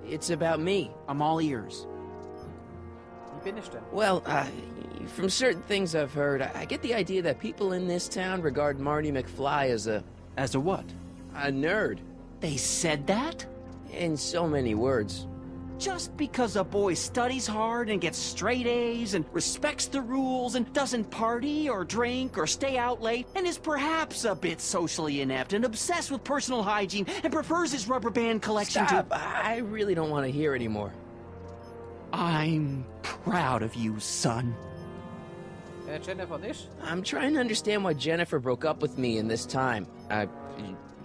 It's about me. I'm all ears. Wie bin ich denn? Well, from certain things I've heard, I get the idea that people in this town regard Marty McFly as a what? nerd. They said that? In so many words. Just because a boy studies hard and gets straight A's and respects the rules and doesn't party or drink or stay out late and is perhaps a bit socially inept and obsessed with personal hygiene and prefers his rubber band collection Stop. to... I really don't want to hear anymore. I'm proud of you, son. Jennifer nicht? I'm trying to understand why Jennifer broke up with me in this time.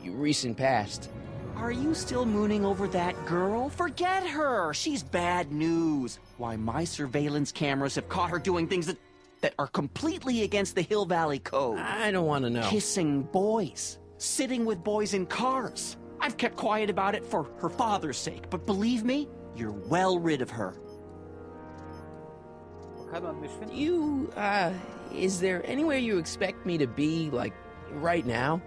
Recent past. Are you still mooning over that girl? Forget her! She's bad news. Why, my surveillance cameras have caught her doing things that are completely against the Hill Valley Code. I don't want to know. Kissing boys. Sitting with boys in cars. I've kept quiet about it for her father's sake, but believe me, you're well rid of her. Wo kann man mich finden? You, is there anywhere you expect me to be, like, right now?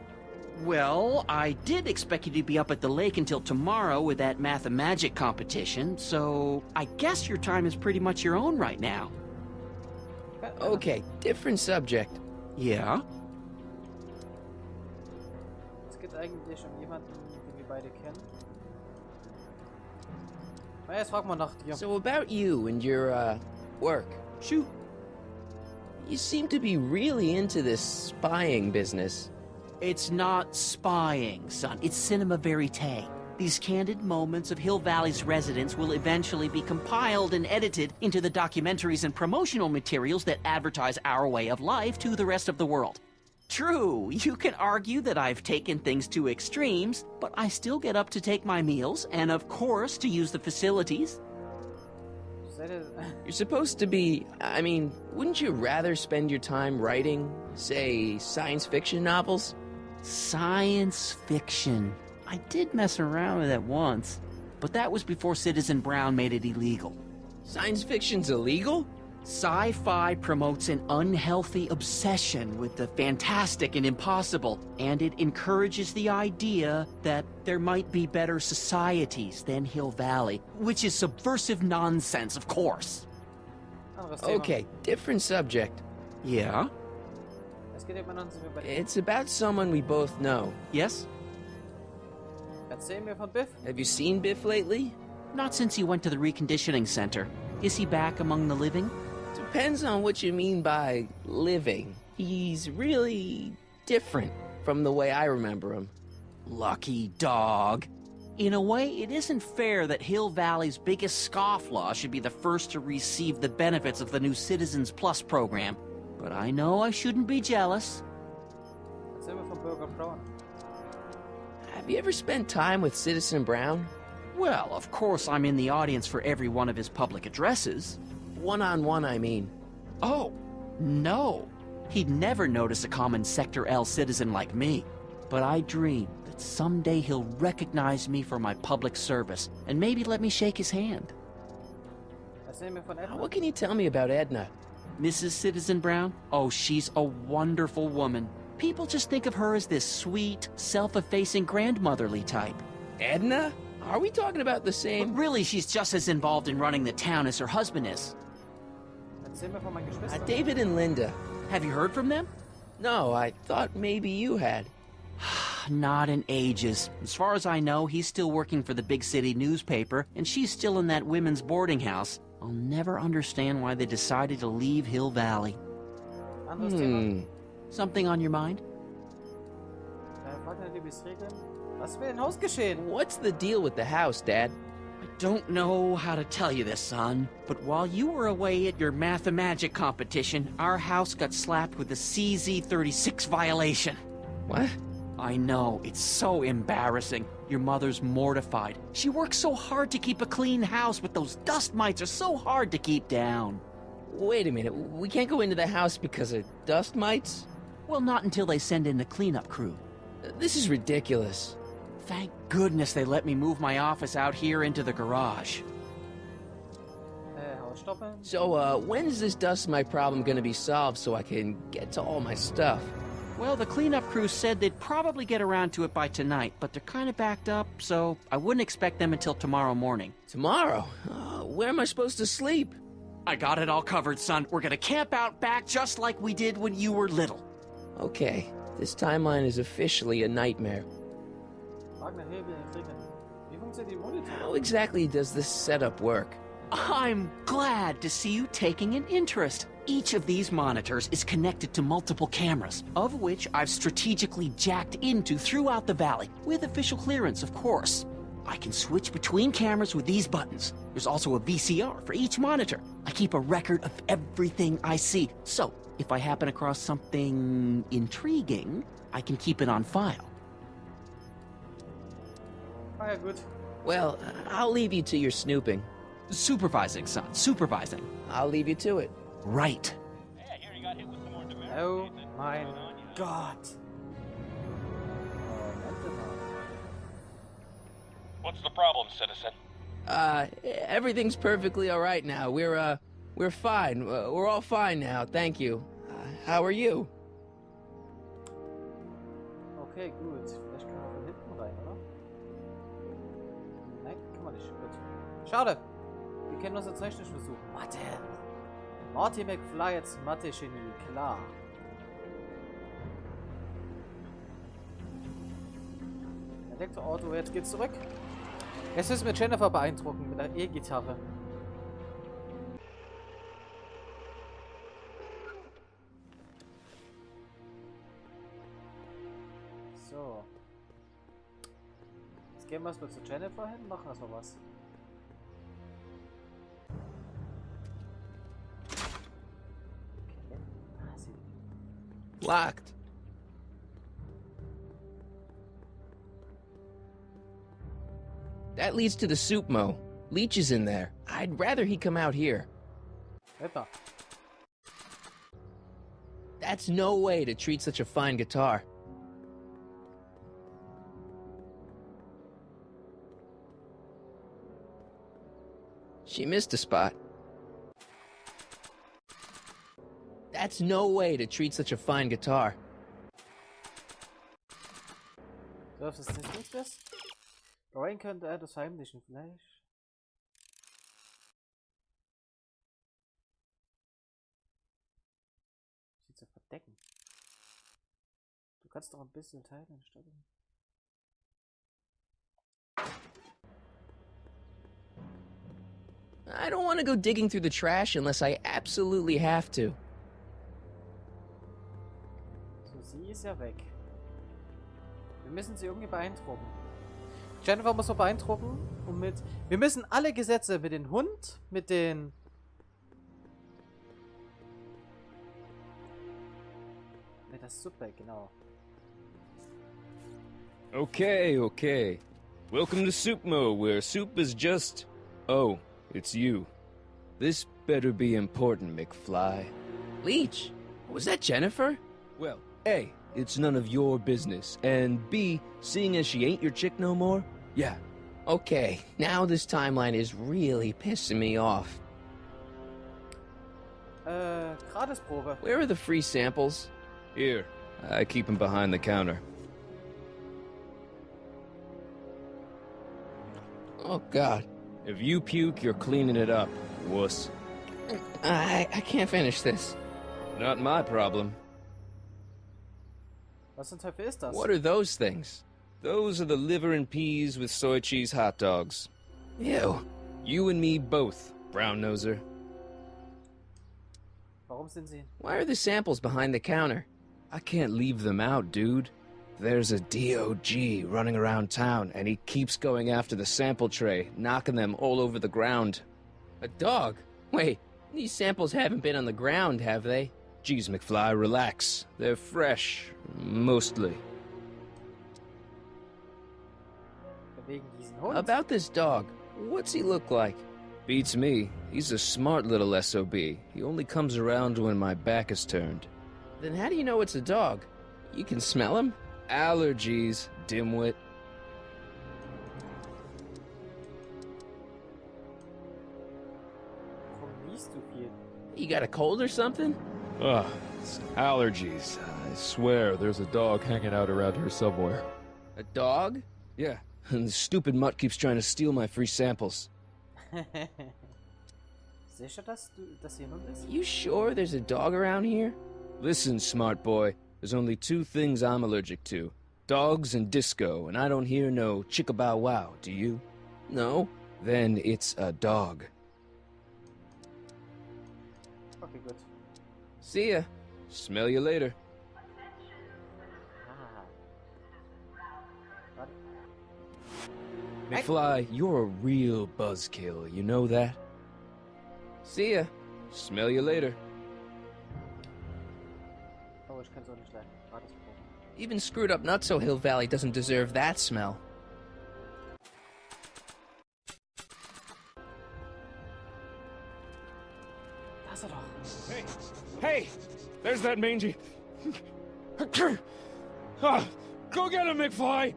Well, I did expect you to be up at the lake until tomorrow with that math-magic competition, so I guess your time is pretty much your own right now. Okay, different subject. Yeah? Es geht eigentlich um jemanden, den wir beide kennen. Na, jetzt frag mal nach dir. So about you and your, work. Shoot. You seem to be really into this spying business. It's not spying, son. It's cinema verite. These candid moments of Hill Valley's residents will eventually be compiled and edited into the documentaries and promotional materials that advertise our way of life to the rest of the world. True, you can argue that I've taken things to extremes, but I still get up to take my meals and, of course, to use the facilities. You're supposed to be... I mean, wouldn't you rather spend your time writing, say, science fiction novels? Science fiction. I did mess around with it once, but that was before Citizen Brown made it illegal. Science fiction's illegal? Sci-fi promotes an unhealthy obsession with the fantastic and impossible, and it encourages the idea that there might be better societies than Hill Valley, which is subversive nonsense, of course. Anderes Thema. Okay, different subject. Yeah? Es geht jemanden, den wir beide It's about someone we both know. Yes? Erzähl mir von Biff. Have you seen Biff lately? Not since he went to the reconditioning center. Is he back among the living? Depends on what you mean by living. He's really different from the way I remember him. Lucky dog. In a way, it isn't fair that Hill Valley's biggest scofflaw should be the first to receive the benefits of the new Citizens Plus program. But I know I shouldn't be jealous. Erzähl mir von Bürger Brown. Have you ever spent time with Citizen Brown? Well, of course I'm in the audience for every one of his public addresses. One-on-one, I mean. Oh, no. He'd never notice a common Sector L citizen like me. But I dream that someday he'll recognize me for my public service and maybe let me shake his hand. Erzähl mir von Edna. What can you tell me about Edna? Mrs. Citizen Brown? Oh, she's a wonderful woman. People just think of her as this sweet, self-effacing grandmotherly type. Edna? Are we talking about the But same? really, she's just as involved in running the town as her husband is. Erzähl mir von meinen Geschwistern. David and Linda. Have you heard from them? No, I thought maybe you had. Not in ages. As far as I know, he's still working for the big city newspaper, and she's still in that women's boarding house. I'll never understand why they decided to leave Hill Valley. Anderes Thema. Something on your mind? Frag deine Lieblingsregeln. Was will im Haus geschehen? What's the deal with the house, Dad? I don't know how to tell you this, son, but while you were away at your math-magic competition, our house got slapped with a CZ36 violation. What? I know, it's so embarrassing. Your mother's mortified. She works so hard to keep a clean house, but those dust mites are so hard to keep down. Wait a minute, we can't go into the house because of dust mites? Well, not until they send in the cleanup crew. This is ridiculous. Thank goodness they let me move my office out here into the garage. Hausstoppeln. So, when is this dust mite problem gonna be solved so I can get to all my stuff? Well, the cleanup crew said they'd probably get around to it by tonight, but they're kind of backed up, so I wouldn't expect them until tomorrow morning. Tomorrow? Where am I supposed to sleep? I got it all covered, son. We're gonna camp out back just like we did when you were little. Okay, this timeline is officially a nightmare. Frag nach Hebel entwickeln. Wie funktioniert die Monitor? How exactly does this setup work? I'm glad to see you taking an interest. Each of these monitors is connected to multiple cameras, of which I've strategically jacked into throughout the valley, with official clearance, of course. I can switch between cameras with these buttons. There's also a VCR for each monitor. I keep a record of everything I see, so if I happen across something intriguing, I can keep it on file. Ah ja, gut. Well, I'll leave you to your snooping. Supervising, son, supervising. I'll leave you to it. Right. Oh mein Gott. What's the problem, citizen? Everything's perfectly all right now. We're fine. We're all fine now, thank you. How are you? Okay, gut. Vielleicht können wir von hinten rein, oder? Nein, kann man nicht. Gut. Schade. Wir kennen unser Zeichenversuch. Mathe. Marty McFly als Mathe-Genie, klar. Elektroauto, jetzt geht's zurück. Jetzt müssen wir Jennifer beeindrucken mit der E-Gitarre. So. Jetzt gehen wir erstmal zu Jennifer hin, machen erstmal was. Okay. Ah, sie. Locked. That leads to the soup mo. Leech is in there. I'd rather he come out here. Epa. That's no way to treat such a fine guitar. She missed a spot. That's no way to treat such a fine guitar. So, ist das nichts das? Lorraine könnte er das heimlichen, vielleicht. Sie zu verdecken. Du kannst doch ein bisschen teilen, statt. I don't want to go digging through the trash unless I absolutely have to. So, sie ist ja weg. Wir müssen sie irgendwie beeindrucken. Jennifer muss man beeindrucken und mit... Wir müssen alle Gesetze mit dem Hund, mit den... Mit der Suppe, genau. Okay. Welcome to Soupmo, where soup is just... Oh, it's you. This better be important, McFly. Leech, was that Jennifer? Well, A, it's none of your business, and B, seeing as she ain't your chick no more, yeah. Okay, now this timeline is really pissing me off. Gratisprobe. Where are the free samples? Here, I keep 'em behind the counter. Oh, God. If you puke, you're cleaning it up, wuss. I can't finish this. Not my problem. Was zum Teufel ist das? What are those things? Those are the liver and peas with soy cheese hot dogs. Ew. You and me both, brown noser. Warum sind sie... Why are the samples behind the counter? I can't leave them out, dude. There's a DOG running around town, and he keeps going after the sample tray, knocking them all over the ground. A dog? Wait, these samples haven't been on the ground, have they? Geez, McFly, relax. They're fresh, mostly. Wegen diesen Hund? About this dog, what's he look like? Beats me. He's a smart little SOB. He only comes around when my back is turned. Then how do you know it's a dog? You can smell him? Allergies, dimwit. Warum liest du viel? You got a cold or something? Ugh, It's allergies. I swear there's a dog hanging out around here somewhere. A dog? Yeah. And the stupid mutt keeps trying to steal my free samples. Sicher, dass hier jemand ist? You sure there's a dog around here? Listen, smart boy. There's only two things I'm allergic to. Dogs and disco, and I don't hear no chicka-bow wow, do you? No. Then it's a dog. Okay, gut. See ya. Smell you later. Ah. Warte. McFly, you're a real buzzkill, you know that? See ya. Smell you later. Oh, ich kann so nicht leiden. Warte, das probieren. Even screwed up Nutso Hill Valley doesn't deserve that smell. Da ist er doch. Hey! Hey! There's that mangy... Ah, go get him, McFly!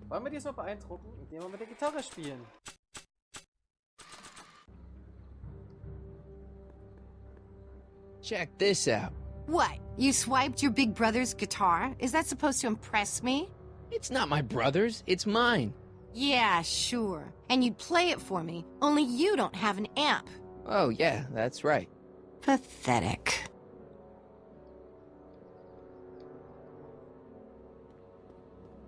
Wollen wir diesmal beeindrucken, indem wir mit der Gitarre spielen? Check this out. What? You swiped your big brother's guitar? Is that supposed to impress me? It's not my brother's, it's mine. Yeah, sure. And you'd play it for me, only you don't have an amp. Oh yeah, that's right. Pathetic.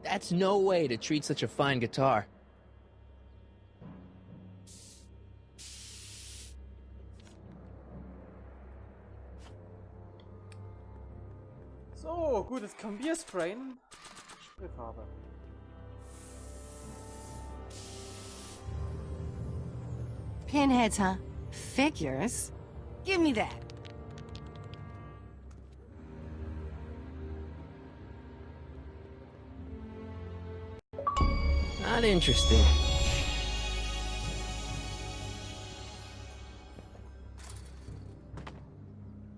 That's no way to treat such a fine guitar. So, gut, jetzt können wir sprayen. Sprayfarbe. Pinheads, huh? Figures? Give me that. Not interested.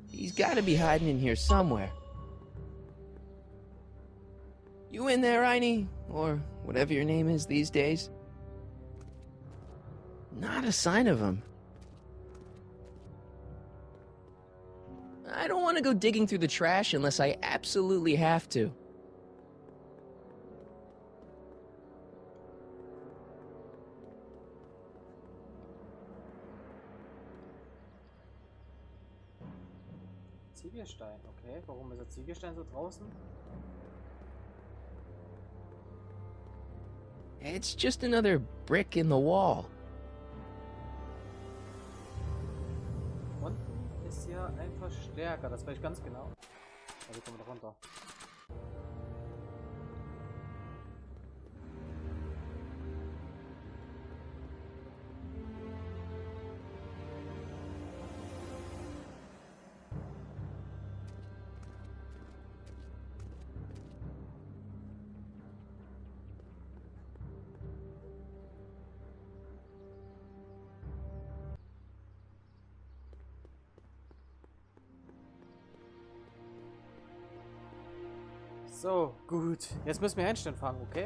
He's gotta be hiding in here somewhere. You in there, Einie? Or whatever your name is these days? Not a sign of him. I don't want to go digging through the trash unless I absolutely have to. Ziegelstein, okay. Warum ist der Ziegelstein so draußen? It's just another brick in the wall. Unten ist ja ein Verstärker, das weiß ich ganz genau. Also kommen wir da runter. So, gut. Jetzt müssen wir Einstein fangen, okay?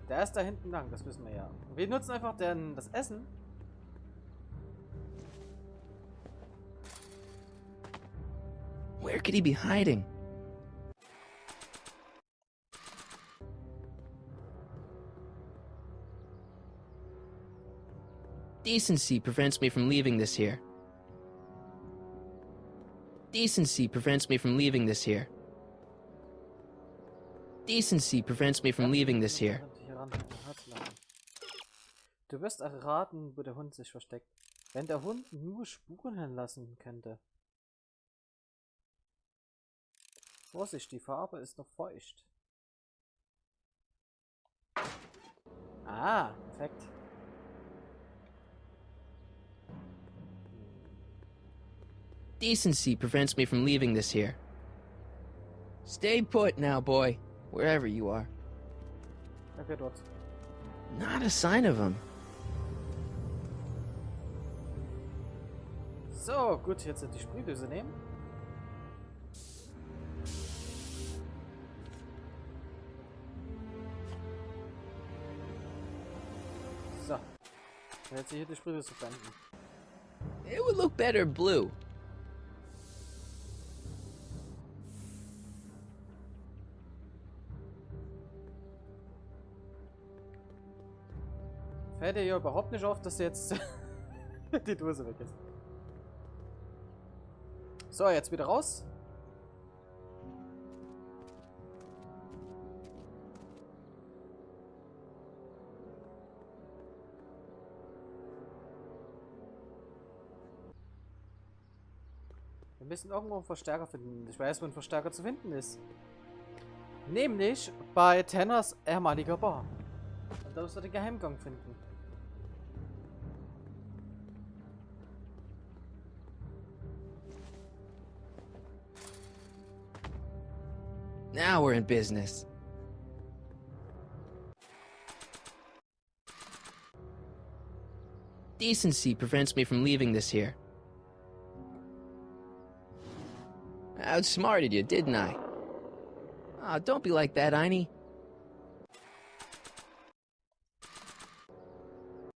Der ist da hinten lang, das wissen wir ja. Wir nutzen einfach das Essen. Where could he be hiding? Decency prevents me from leaving this here. Decency prevents me from leaving this here. Decency prevents me from leaving this here. Du wirst erraten, wo der Hund sich versteckt. Wenn der Hund nur Spuren hinlassen könnte. Vorsicht, die Farbe ist noch feucht. Ah, perfekt. Decency prevents me from leaving this here. Stay put now, boy. Wherever you are. Okay, dort. Not a sign of him. So, gut, jetzt die Sprühdose nehmen. Jetzt hier die Sprüche zu blenden. It would look better blue. Fällt dir ja überhaupt nicht auf, dass jetzt die Dose weg ist. So, jetzt wieder raus. Wir müssen irgendwo einen Verstärker finden. Ich weiß, wo ein Verstärker zu finden ist. Nämlich bei Tanners ehemaliger Bar. Und da müssen wir den Geheimgang finden. Now we're in business. Decency prevents me from leaving this here. I outsmarted you, didn't I? Ah, don't be like that, Einie.